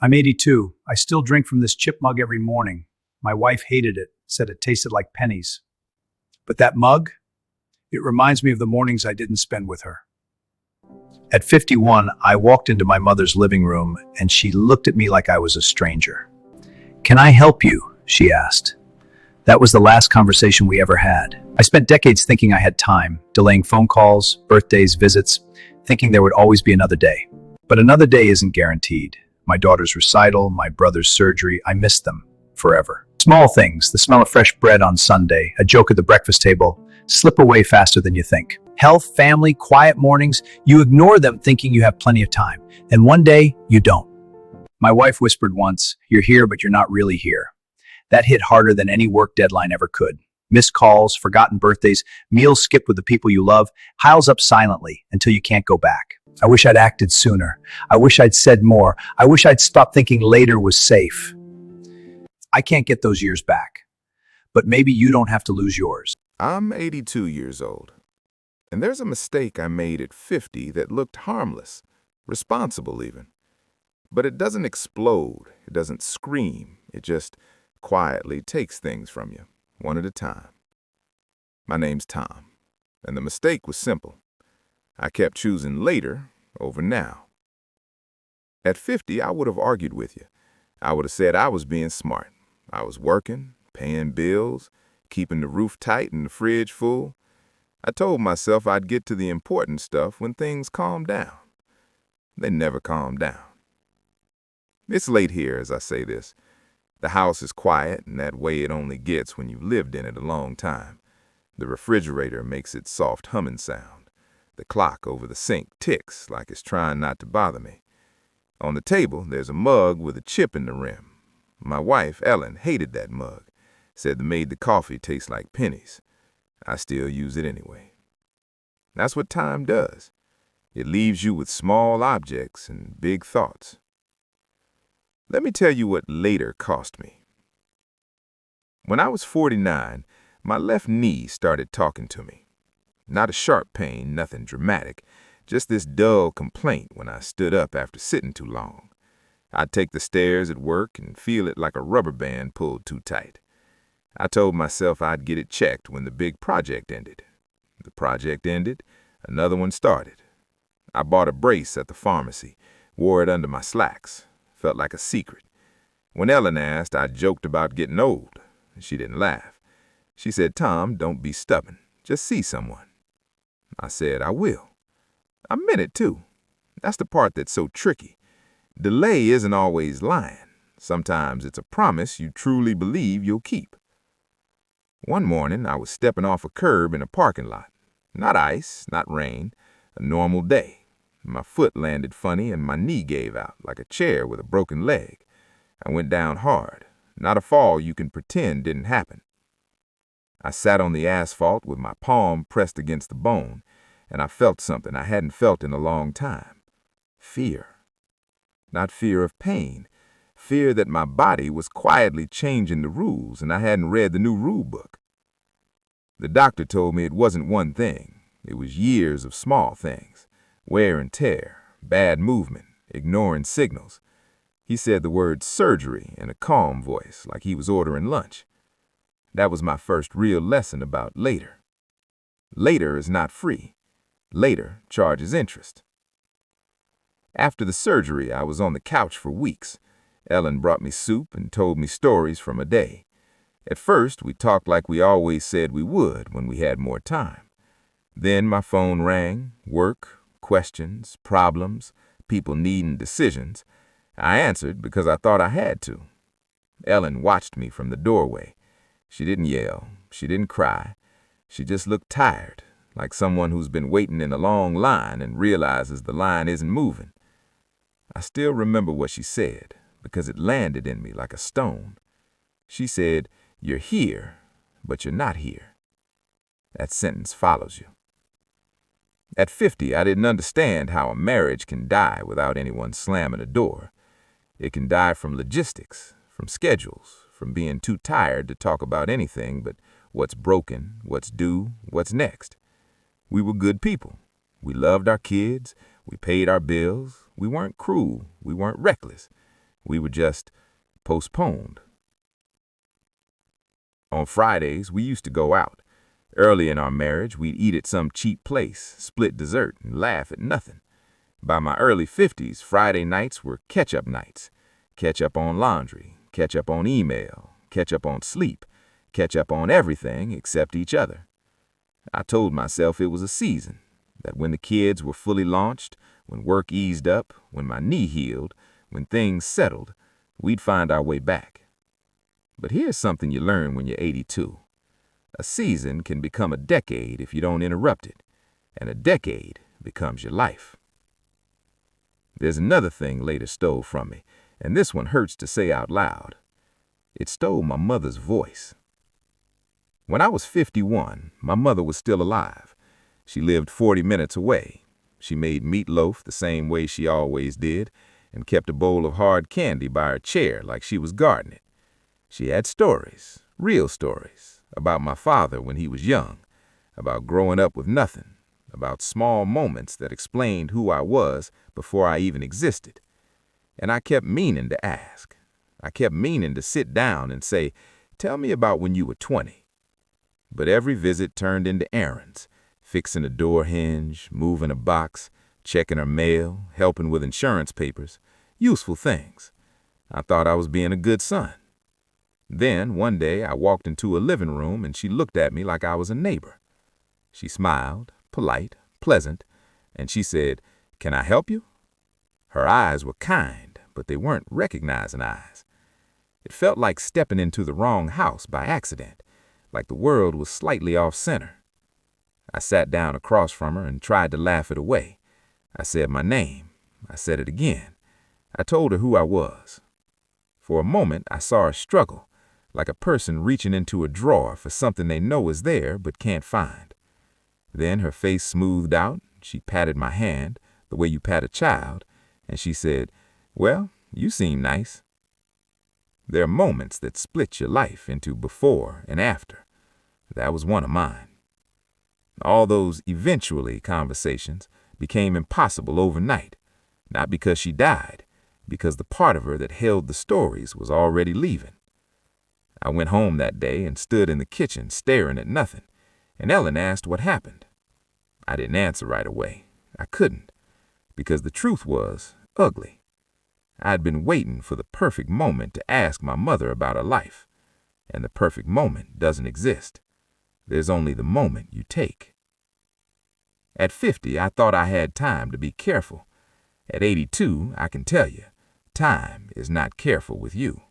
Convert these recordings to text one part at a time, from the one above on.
I'm 82. I still drink from this chip mug every morning. My wife hated it, said it tasted like pennies. But that mug, it reminds me of the mornings I didn't spend with her. At 51, I walked into my mother's living room and she looked at me like I was a stranger. Can I help you? She asked. That was the last conversation we ever had. I spent decades thinking I had time, delaying phone calls, birthdays, visits, thinking there would always be another day. But another day isn't guaranteed. My daughter's recital, my brother's surgery, I missed them forever. Small things, the smell of fresh bread on Sunday, a joke at the breakfast table, slip away faster than you think. Health, family, quiet mornings, you ignore them thinking you have plenty of time. And one day, you don't. My wife whispered once, "You're here, but you're not really here." That hit harder than any work deadline ever could. Missed calls, forgotten birthdays, meals skipped with the people you love, piles up silently until you can't go back. I wish I'd acted sooner. I wish I'd said more. I wish I'd stopped thinking later was safe. I can't get those years back. But maybe you don't have to lose yours. I'm 82 years old, and there's a mistake I made at 50 that looked harmless, responsible even. But it doesn't explode, it doesn't scream, it just quietly takes things from you, one at a time. My name's Tom, and the mistake was simple. I kept choosing later over now. At 50, I would have argued with you. I would have said I was being smart. I was working, paying bills, keeping the roof tight and the fridge full. I told myself I'd get to the important stuff when things calmed down. They never calmed down. It's late here as I say this. The house is quiet, and that way it only gets when you've lived in it a long time. The refrigerator makes its soft humming sound. The clock over the sink ticks like it's trying not to bother me. On the table, there's a mug with a chip in the rim. My wife, Ellen, hated that mug, said it made the coffee taste like pennies. I still use it anyway. That's what time does. It leaves you with small objects and big thoughts. Let me tell you what later cost me. When I was 49, my left knee started talking to me. Not a sharp pain, nothing dramatic, just this dull complaint when I stood up after sitting too long. I'd take the stairs at work and feel it like a rubber band pulled too tight. I told myself I'd get it checked when the big project ended. The project ended, another one started. I bought a brace at the pharmacy, wore it under my slacks. Felt like a secret. When Ellen asked, I joked about getting old. She didn't laugh. She said, "Tom, don't be stubborn. Just see someone." I said, "I will." I meant it too. That's the part that's so tricky. Delay isn't always lying. Sometimes it's a promise you truly believe you'll keep. One morning, I was stepping off a curb in a parking lot. Not ice, not rain, a normal day. My foot landed funny and my knee gave out like a chair with a broken leg. I went down hard. Not a fall you can pretend didn't happen. I sat on the asphalt with my palm pressed against the bone, and I felt something I hadn't felt in a long time. Fear. Not fear of pain. Fear that my body was quietly changing the rules and I hadn't read the new rule book. The doctor told me it wasn't one thing. It was years of small things. Wear and tear, bad movement, ignoring signals. He said the word surgery in a calm voice, like he was ordering lunch. That was my first real lesson about later. Later is not free. Later charges interest. After the surgery, I was on the couch for weeks. Ellen brought me soup and told me stories from a day. At first, we talked like we always said we would when we had more time. Then my phone rang, work, questions, problems, people needing decisions. I answered because I thought I had to. Ellen watched me from the doorway. She didn't yell. She didn't cry. She just looked tired, like someone who's been waiting in a long line and realizes the line isn't moving. I still remember what she said because it landed in me like a stone. She said, "You're here, but you're not here." That sentence follows you. At 50, I didn't understand how a marriage can die without anyone slamming a door. It can die from logistics, from schedules, from being too tired to talk about anything but what's broken, what's due, what's next. We were good people. We loved our kids. We paid our bills. We weren't cruel. We weren't reckless. We were just postponed. On Fridays, we used to go out. Early in our marriage, we'd eat at some cheap place, split dessert, and laugh at nothing. By my early 50s, Friday nights were catch-up nights. Catch up on laundry, catch up on email, catch up on sleep, catch up on everything except each other. I told myself it was a season, that when the kids were fully launched, when work eased up, when my knee healed, when things settled, we'd find our way back. But here's something you learn when you're 82. A season can become a decade if you don't interrupt it, and a decade becomes your life. There's another thing later stole from me, and this one hurts to say out loud. It stole my mother's voice. When I was 51, my mother was still alive. She lived 40 minutes away. She made meatloaf the same way she always did, and kept a bowl of hard candy by her chair like she was guarding it. She had stories, real stories, about my father when he was young, about growing up with nothing, about small moments that explained who I was before I even existed. And I kept meaning to ask. I kept meaning to sit down and say, "Tell me about when you were 20. But every visit turned into errands, fixing a door hinge, moving a box, checking her mail, helping with insurance papers, useful things. I thought I was being a good son. Then, one day, I walked into a living room and she looked at me like I was a neighbor. She smiled, polite, pleasant, and she said, "Can I help you?" Her eyes were kind, but they weren't recognizing eyes. It felt like stepping into the wrong house by accident, like the world was slightly off center. I sat down across from her and tried to laugh it away. I said my name. I said it again. I told her who I was. For a moment, I saw her struggle, like a person reaching into a drawer for something they know is there but can't find. Then her face smoothed out, she patted my hand, the way you pat a child, and she said, "Well, you seem nice." There are moments that split your life into before and after. That was one of mine. All those eventually conversations became impossible overnight, not because she died, because the part of her that held the stories was already leaving. I went home that day and stood in the kitchen staring at nothing, and Ellen asked what happened. I didn't answer right away. I couldn't, because the truth was ugly. I'd been waiting for the perfect moment to ask my mother about her life, and the perfect moment doesn't exist. There's only the moment you take. At 50, I thought I had time to be careful. At 82, I can tell you, time is not careful with you.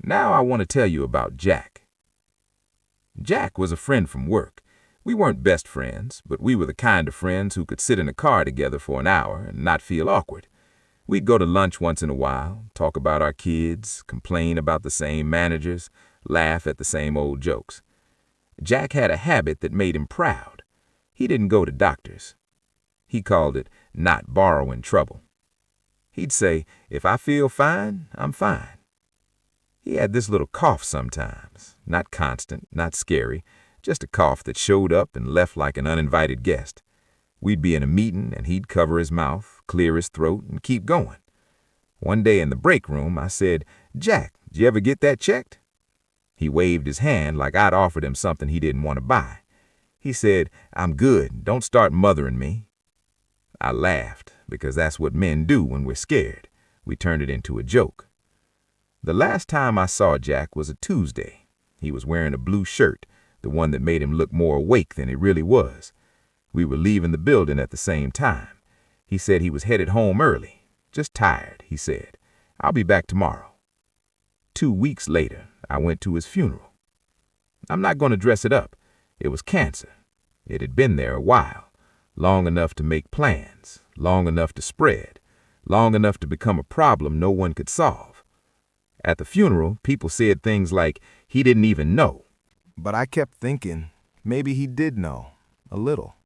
Now I want to tell you about Jack. Jack was a friend from work. We weren't best friends, but we were the kind of friends who could sit in a car together for an hour and not feel awkward. We'd go to lunch once in a while, talk about our kids, complain about the same managers, laugh at the same old jokes. Jack had a habit that made him proud. He didn't go to doctors. He called it not borrowing trouble. He'd say, "If I feel fine, I'm fine." He had this little cough sometimes, not constant, not scary, just a cough that showed up and left like an uninvited guest. We'd be in a meeting and he'd cover his mouth, clear his throat, and keep going. One day in the break room, I said, "Jack, did you ever get that checked?" He waved his hand like I'd offered him something he didn't want to buy. He said, "I'm good, don't start mothering me." I laughed, because that's what men do when we're scared. We turned it into a joke. The last time I saw Jack was a Tuesday. He was wearing a blue shirt, the one that made him look more awake than he really was. We were leaving the building at the same time. He said he was headed home early. Just tired, he said. "I'll be back tomorrow." 2 weeks later, I went to his funeral. I'm not going to dress it up. It was cancer. It had been there a while, long enough to make plans, long enough to spread, long enough to become a problem no one could solve. At the funeral, people said things like, "He didn't even know." But I kept thinking, maybe he did know, a little.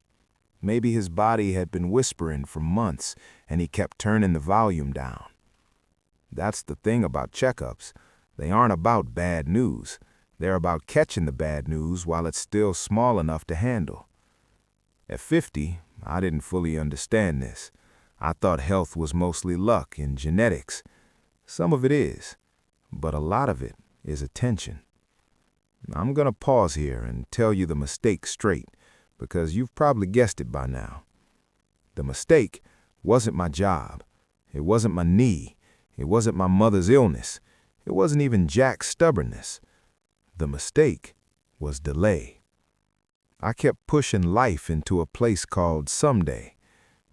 Maybe his body had been whispering for months, and he kept turning the volume down. That's the thing about checkups. They aren't about bad news. They're about catching the bad news while it's still small enough to handle. At 50, I didn't fully understand this. I thought health was mostly luck and genetics. Some of it is, but a lot of it is attention. I'm gonna pause here and tell you the mistake straight, because you've probably guessed it by now. The mistake wasn't my job. It wasn't my knee. It wasn't my mother's illness. It wasn't even Jack's stubbornness. The mistake was delay. I kept pushing life into a place called someday.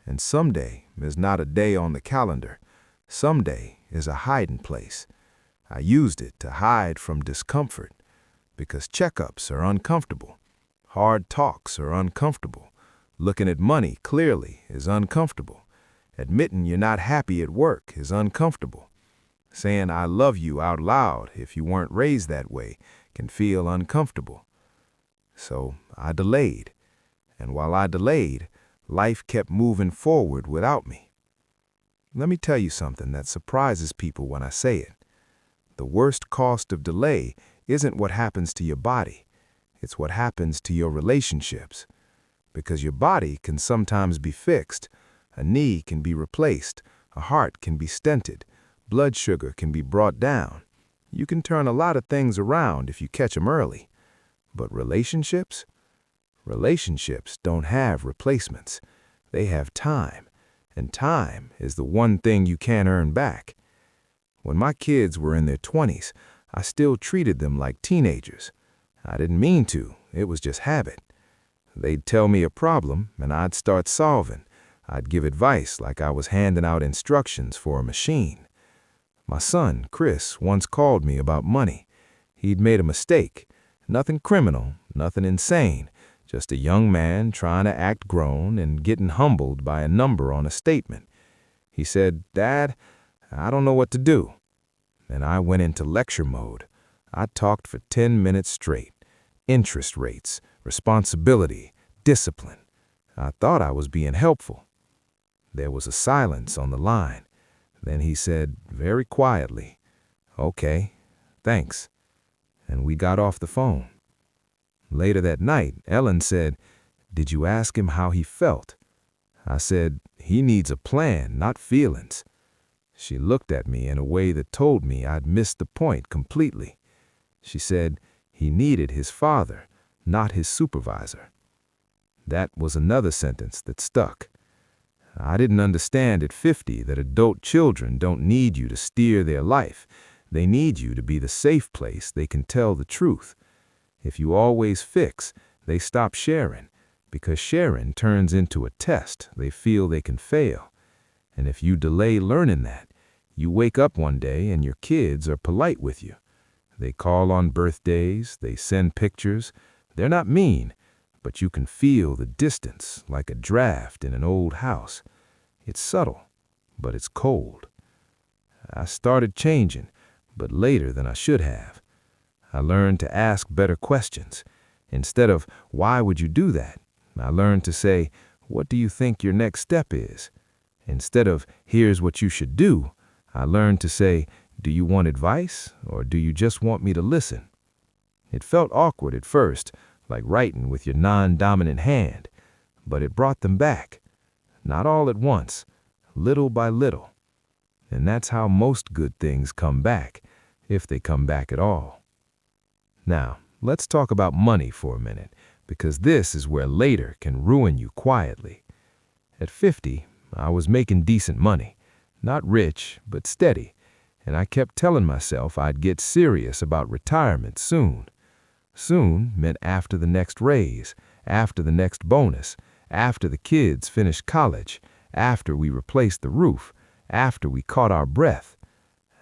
And someday is not a day on the calendar. Someday is a hiding place. I used it to hide from discomfort because checkups are uncomfortable. Hard talks are uncomfortable. Looking at money clearly is uncomfortable. Admitting you're not happy at work is uncomfortable. Saying I love you out loud if you weren't raised that way can feel uncomfortable. So I delayed. And while I delayed, life kept moving forward without me. Let me tell you something that surprises people when I say it. The worst cost of delay isn't what happens to your body. It's what happens to your relationships. Because your body can sometimes be fixed. A knee can be replaced. A heart can be stented. Blood sugar can be brought down. You can turn a lot of things around if you catch them early. But relationships? Relationships don't have replacements. They have time. And time is the one thing you can't earn back. When my kids were in their 20s, I still treated them like teenagers. I didn't mean to. It was just habit. They'd tell me a problem, and I'd start solving. I'd give advice like I was handing out instructions for a machine. My son, Chris, once called me about money. He'd made a mistake. Nothing criminal, nothing insane. Just a young man trying to act grown and getting humbled by a number on a statement. He said, "Dad, I don't know what to do." And I went into lecture mode. I talked for 10 minutes straight. Interest rates, responsibility, discipline. I thought I was being helpful. There was a silence on the line. Then he said, very quietly, "Okay, thanks." And we got off the phone. Later that night, Ellen said, "Did you ask him how he felt?" I said, "He needs a plan, not feelings." She looked at me in a way that told me I'd missed the point completely. She said, he needed his father, not his supervisor. That was another sentence that stuck. I didn't understand at 50 that adult children don't need you to steer their life. They need you to be the safe place they can tell the truth. If you always fix, they stop sharing, because sharing turns into a test they feel they can fail. And if you delay learning that, you wake up one day and your kids are polite with you. They call on birthdays, they send pictures. They're not mean, but you can feel the distance like a draft in an old house. It's subtle, but it's cold. I started changing, but later than I should have. I learned to ask better questions. Instead of, "Why would you do that?" I learned to say, "What do you think your next step is?" Instead of, "Here's what you should do," I learned to say, "Do you want advice, or do you just want me to listen?" It felt awkward at first, like writing with your non-dominant hand, but it brought them back. Not all at once, little by little. And that's how most good things come back, if they come back at all. Now, let's talk about money for a minute, because this is where later can ruin you quietly. At 50, I was making decent money. Not rich, but steady. And I kept telling myself I'd get serious about retirement soon. Soon meant after the next raise, after the next bonus, after the kids finished college, after we replaced the roof, after we caught our breath.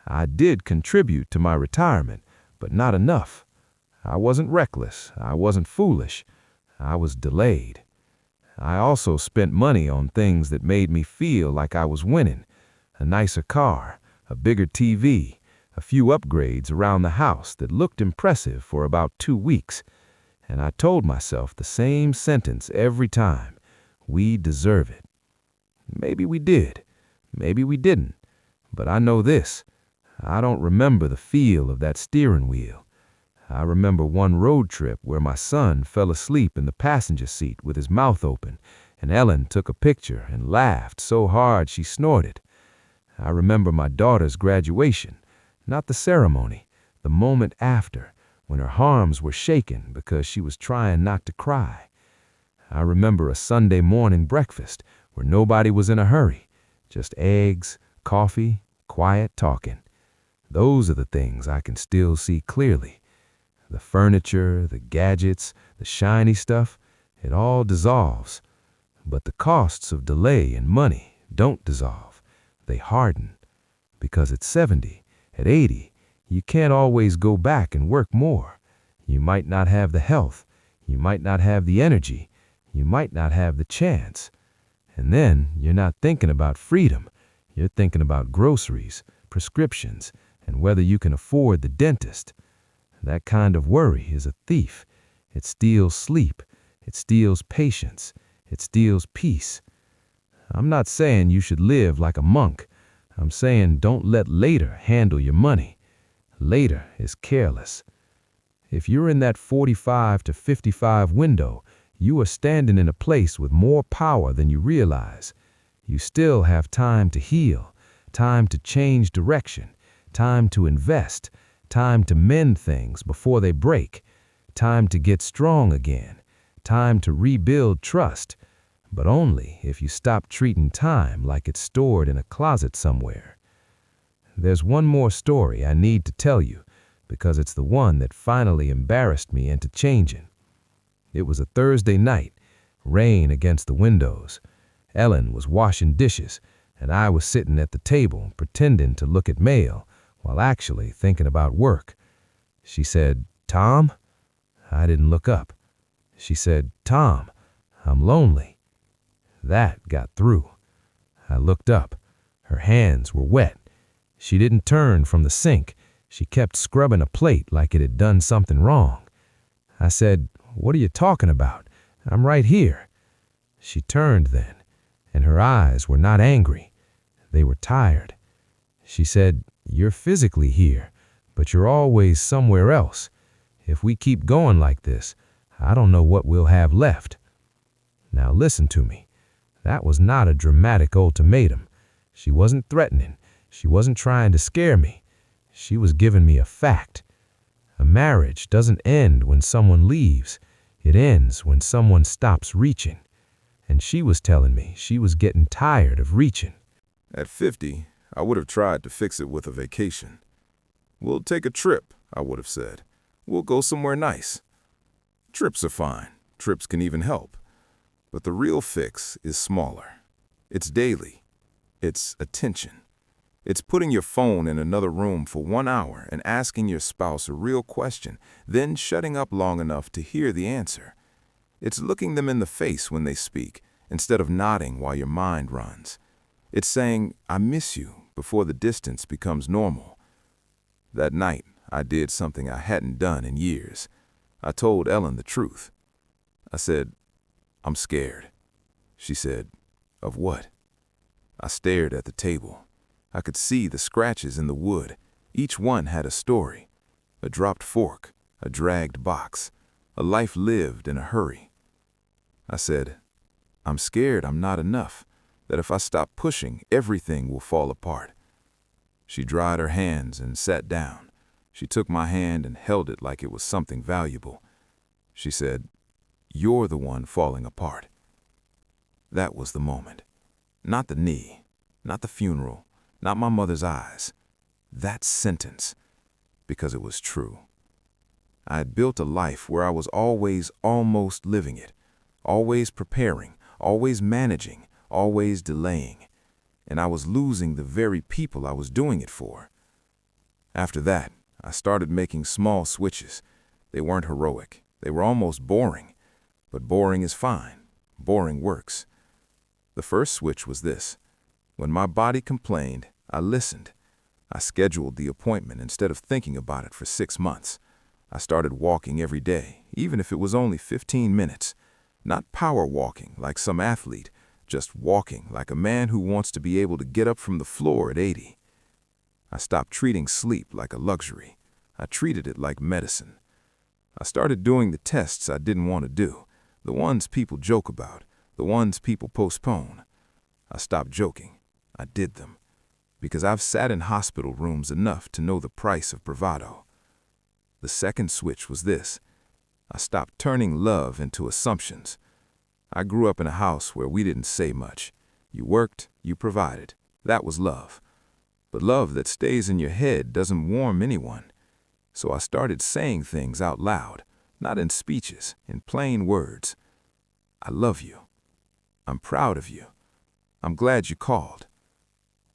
I did contribute to my retirement, but not enough. I wasn't reckless. I wasn't foolish. I was delayed. I also spent money on things that made me feel like I was winning. A nicer car, a bigger TV, a few upgrades around the house that looked impressive for about 2 weeks. And I told myself the same sentence every time. We deserve it. Maybe we did. Maybe we didn't. But I know this. I don't remember the feel of that steering wheel. I remember one road trip where my son fell asleep in the passenger seat with his mouth open, and Ellen took a picture and laughed so hard she snorted. I remember my daughter's graduation, not the ceremony, the moment after, when her arms were shaking because she was trying not to cry. I remember a Sunday morning breakfast where nobody was in a hurry, just eggs, coffee, quiet talking. Those are the things I can still see clearly. The furniture, the gadgets, the shiny stuff, it all dissolves. But the costs of delay and money don't dissolve. They harden. Because at 70, at 80, you can't always go back and work more. You might not have the health. You might not have the energy. You might not have the chance. And then you're not thinking about freedom. You're thinking about groceries, prescriptions, and whether you can afford the dentist. That kind of worry is a thief. It steals sleep. It steals patience. It steals peace. I'm not saying you should live like a monk. I'm saying don't let later handle your money. Later is careless. If you're in that 45 to 55 window, you are standing in a place with more power than you realize. You still have time to heal, time to change direction, time to invest, time to mend things before they break, time to get strong again, time to rebuild trust, but only if you stop treating time like it's stored in a closet somewhere. There's one more story I need to tell you because it's the one that finally embarrassed me into changing. It was a Thursday night, rain against the windows. Ellen was washing dishes, and I was sitting at the table pretending to look at mail while actually thinking about work. She said, "Tom?" I didn't look up. She said, "Tom, I'm lonely." That got through. I looked up. Her hands were wet. She didn't turn from the sink. She kept scrubbing a plate like it had done something wrong. I said, "What are you talking about? I'm right here." She turned then, and her eyes were not angry. They were tired. She said, "You're physically here, but you're always somewhere else. If we keep going like this, I don't know what we'll have left." Now listen to me. That was not a dramatic ultimatum. She wasn't threatening. She wasn't trying to scare me. She was giving me a fact. A marriage doesn't end when someone leaves. It ends when someone stops reaching. And she was telling me she was getting tired of reaching. At 50, I would have tried to fix it with a vacation. "We'll take a trip," I would have said. "We'll go somewhere nice." Trips are fine. Trips can even help. But the real fix is smaller. It's daily. It's attention. It's putting your phone in another room for 1 hour and asking your spouse a real question, then shutting up long enough to hear the answer. It's looking them in the face when they speak, instead of nodding while your mind runs. It's saying, "I miss you," before the distance becomes normal. That night, I did something I hadn't done in years. I told Ellen the truth. I said, "I'm scared." She said, "Of what?" I stared at the table. I could see the scratches in the wood. Each one had a story. A dropped fork, a dragged box, a life lived in a hurry. I said, "I'm scared I'm not enough, that if I stop pushing, everything will fall apart." She dried her hands and sat down. She took my hand and held it like it was something valuable. She said, "You're the one falling apart." That was the moment. Not the knee, not the funeral, not my mother's eyes. That sentence, because it was true. I had built a life where I was always almost living it, always preparing, always managing, always delaying, and I was losing the very people I was doing it for. After that, I started making small switches. They weren't heroic. They were almost boring. But boring is fine. Boring works. The first switch was this. When my body complained, I listened. I scheduled the appointment instead of thinking about it for 6 months. I started walking every day, even if it was only 15 minutes. Not power walking like some athlete, just walking like a man who wants to be able to get up from the floor at 80. I stopped treating sleep like a luxury. I treated it like medicine. I started doing the tests I didn't want to do, the ones people joke about, the ones people postpone. I stopped joking. I did them. because I've sat in hospital rooms enough to know the price of bravado. The second switch was this. I stopped turning love into assumptions. I grew up in a house where we didn't say much. You worked, you provided. That was love. But love that stays in your head doesn't warm anyone. So I started saying things out loud, not in speeches, in plain words. I love you. I'm proud of you. I'm glad you called.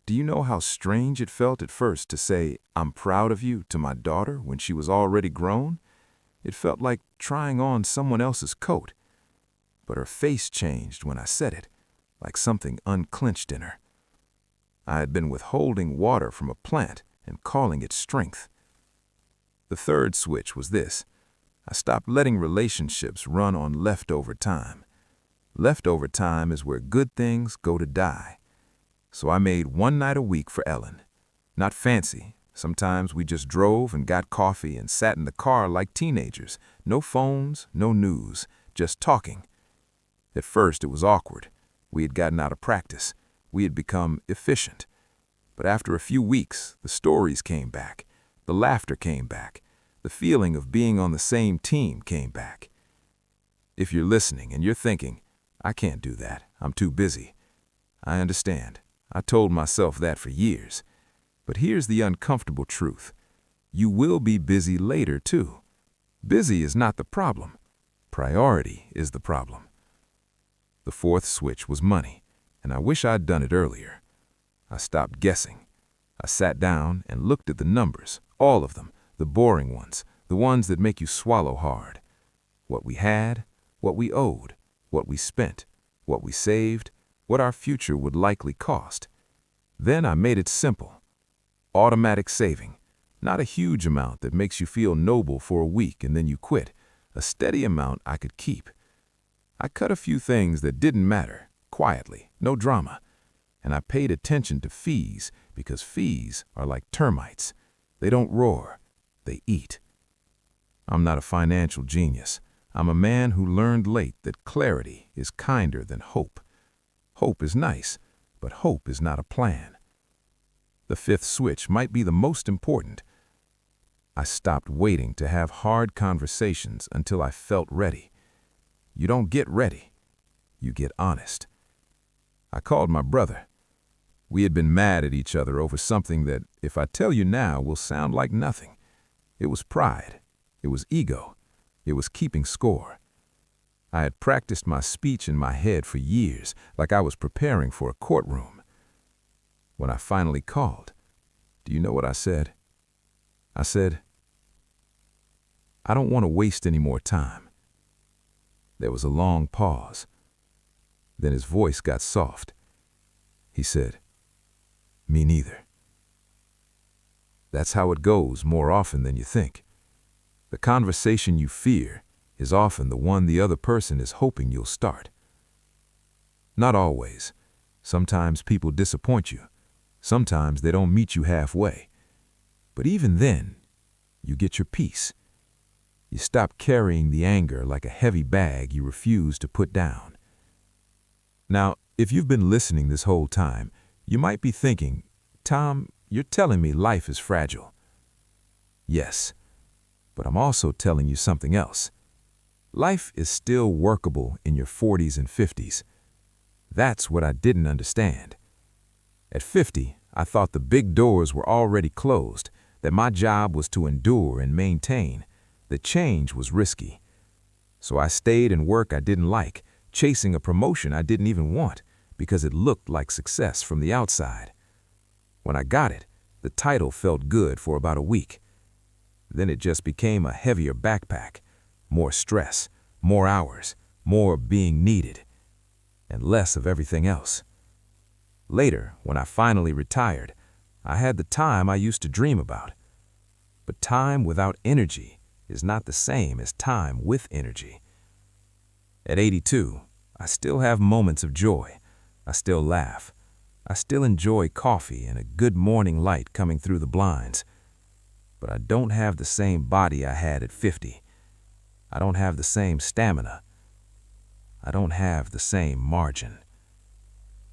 Do you know how strange it felt at first to say, I'm proud of you to my daughter when she was already grown? It felt like trying on someone else's coat. But her face changed when I said it, like something unclenched in her. I had been withholding water from a plant and calling it strength. The third switch was this. I stopped letting relationships run on leftover time. Leftover time is where good things go to die. So I made one night a week for Ellen. Not fancy. Sometimes we just drove and got coffee and sat in the car like teenagers. No phones, no news, just talking. At first it was awkward. We had gotten out of practice. We had become efficient. But after a few weeks, the stories came back. The laughter came back. The feeling of being on the same team came back. If you're listening and you're thinking, I can't do that, I'm too busy. I understand. I told myself that for years. But here's the uncomfortable truth. You will be busy later, too. Busy is not the problem. Priority is the problem. The fourth switch was money, and I wish I'd done it earlier. I stopped guessing. I sat down and looked at the numbers, all of them, the boring ones, the ones that make you swallow hard. What we had, what we owed, what we spent, what we saved, what our future would likely cost. Then I made it simple. Automatic saving. Not a huge amount that makes you feel noble for a week and then you quit. A steady amount I could keep. I cut a few things that didn't matter, quietly, no drama. And I paid attention to fees because fees are like termites. They don't roar, they eat. I'm not a financial genius. I'm a man who learned late that clarity is kinder than hope. Hope is nice, but hope is not a plan. The fifth switch might be the most important. I stopped waiting to have hard conversations until I felt ready. You don't get ready. You get honest. I called my brother. We had been mad at each other over something that, if I tell you now, will sound like nothing. It was pride. It was ego. It was keeping score. I had practiced my speech in my head for years, like I was preparing for a courtroom. When I finally called, do you know what I said? I said, I don't want to waste any more time. There was a long pause. Then his voice got soft. He said, me neither. That's how it goes more often than you think. The conversation you fear is often the one the other person is hoping you'll start. Not always. Sometimes people disappoint you. Sometimes they don't meet you halfway. But even then, you get your peace. You stop carrying the anger like a heavy bag you refuse to put down. Now, if you've been listening this whole time, you might be thinking, Tom, you're telling me life is fragile. Yes, but I'm also telling you something else. Life is still workable in your 40s and 50s. That's what I didn't understand. At 50, I thought the big doors were already closed, that my job was to endure and maintain, that change was risky. So I stayed in work I didn't like, chasing a promotion I didn't even want, because it looked like success from the outside. When I got it, the title felt good for about a week. Then it just became a heavier backpack, more stress, more hours, more being needed, and less of everything else. Later, when I finally retired, I had the time I used to dream about. But time without energy is not the same as time with energy. At 82, I still have moments of joy. I still laugh. I still enjoy coffee and a good morning light coming through the blinds. But I don't have the same body I had at 50. I don't have the same stamina. I don't have the same margin.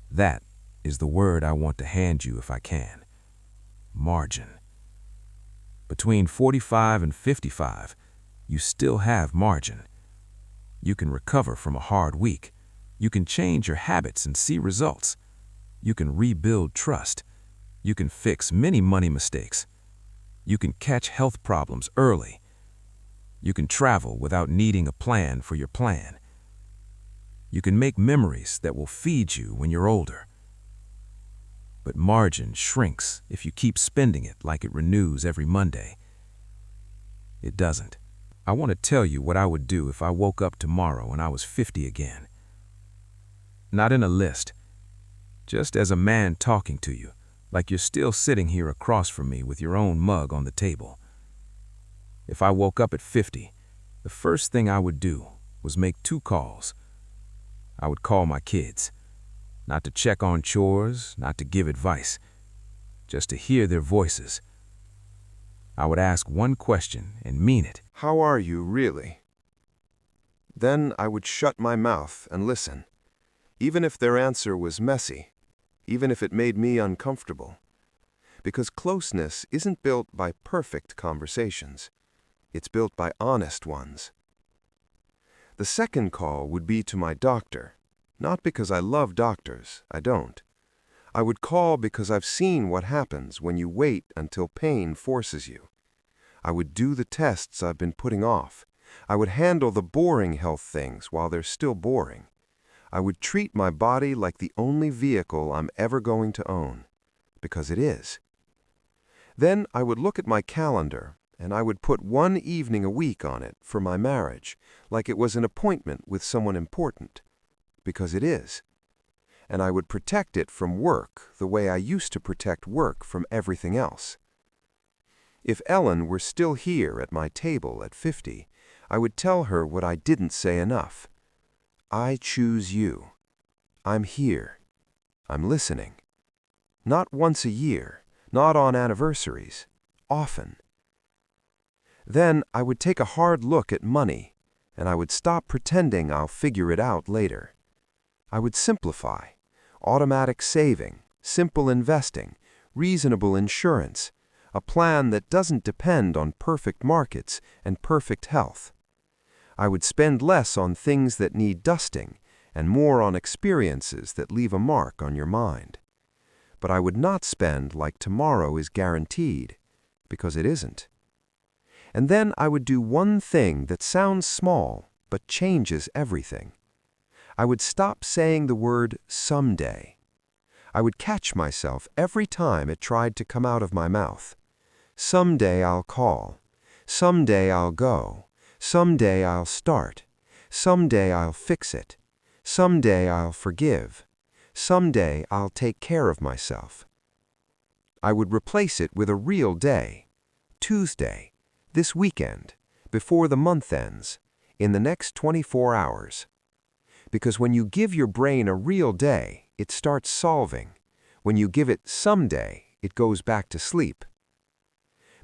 That is the word I want to hand you if I can. margin. Between 45 and 55, you still have margin. You can recover from a hard week. You can change your habits and see results. You can rebuild trust. You can fix many money mistakes. You can catch health problems early. You can travel without needing a plan for your plan. You can make memories that will feed you when you're older. But margin shrinks if you keep spending it like it renews every Monday. It doesn't. I want to tell you what I would do if I woke up tomorrow and I was 50 again. Not in a list, just as a man talking to you, like you're still sitting here across from me with your own mug on the table. If I woke up at 50, the first thing I would do was make 2 calls. I would call my kids, not to check on chores, not to give advice, just to hear their voices. I would ask one question and mean it. How are you, really? Then I would shut my mouth and listen, even if their answer was messy, even if it made me uncomfortable. Because closeness isn't built by perfect conversations. It's built by honest ones. The second call would be to my doctor, not because I love doctors, I don't. I would call because I've seen what happens when you wait until pain forces you. I would do the tests I've been putting off. I would handle the boring health things while they're still boring. I would treat my body like the only vehicle I'm ever going to own, because it is. Then I would look at my calendar, and I would put 1 evening a week on it for my marriage, like it was an appointment with someone important, because it is. And I would protect it from work the way I used to protect work from everything else. If Ellen were still here at my table at 50, I would tell her what I didn't say enough. I choose you. I'm here. I'm listening. Not once a year, not on anniversaries, often. Then I would take a hard look at money, and I would stop pretending I'll figure it out later. I would simplify. Automatic saving, simple investing, reasonable insurance, a plan that doesn't depend on perfect markets and perfect health. I would spend less on things that need dusting and more on experiences that leave a mark on your mind. But I would not spend like tomorrow is guaranteed, because it isn't. And then I would do one thing that sounds small but changes everything. I would stop saying the word someday. I would catch myself every time it tried to come out of my mouth. Someday I'll call. Someday I'll go. Someday I'll start. Someday I'll fix it. Someday I'll forgive. Someday I'll take care of myself. I would replace it with a real day. Tuesday, this weekend, before the month ends, in the next 24 hours. Because when you give your brain a real day, it starts solving. When you give it someday, it goes back to sleep.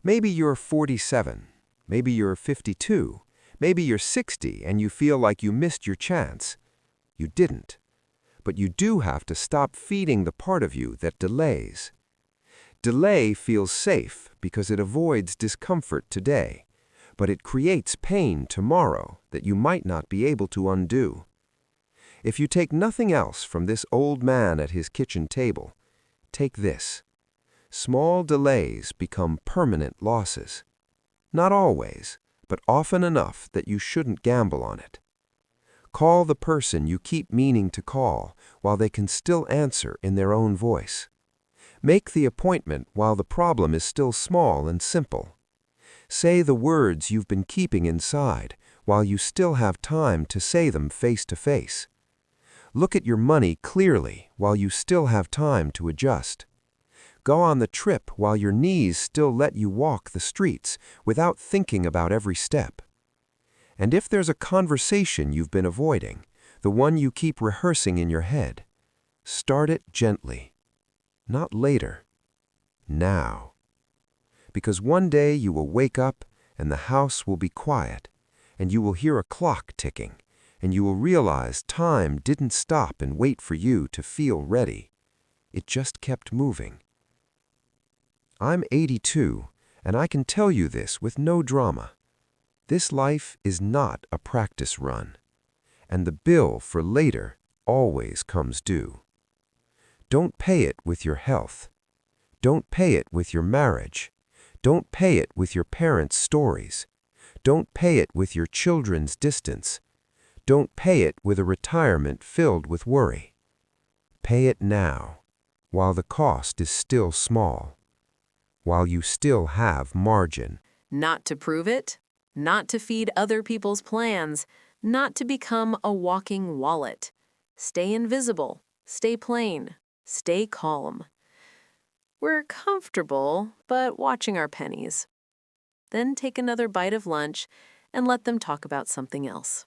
Maybe you're 47, maybe you're 52, maybe you're 60 and you feel like you missed your chance. You didn't. But you do have to stop feeding the part of you that delays. Delay feels safe because it avoids discomfort today, but it creates pain tomorrow that you might not be able to undo. If you take nothing else from this old man at his kitchen table, take this. Small delays become permanent losses. Not always, but often enough that you shouldn't gamble on it. Call the person you keep meaning to call while they can still answer in their own voice. Make the appointment while the problem is still small and simple. Say the words you've been keeping inside while you still have time to say them face to face. Look at your money clearly while you still have time to adjust. Go on the trip while your knees still let you walk the streets without thinking about every step. And if there's a conversation you've been avoiding, the one you keep rehearsing in your head, start it gently. Not later. Now. Because one day you will wake up and the house will be quiet, and you will hear a clock ticking, and you will realize time didn't stop and wait for you to feel ready. It just kept moving. I'm 82, and I can tell you this with no drama. This life is not a practice run, and the bill for later always comes due. Don't pay it with your health. Don't pay it with your marriage. Don't pay it with your parents' stories. Don't pay it with your children's distance. Don't pay it with a retirement filled with worry. Pay it now, while the cost is still small, while you still have margin. Not to prove it, not to feed other people's plans, not to become a walking wallet. Stay invisible, stay plain, stay calm. We're comfortable, but watching our pennies. Then take another bite of lunch and let them talk about something else.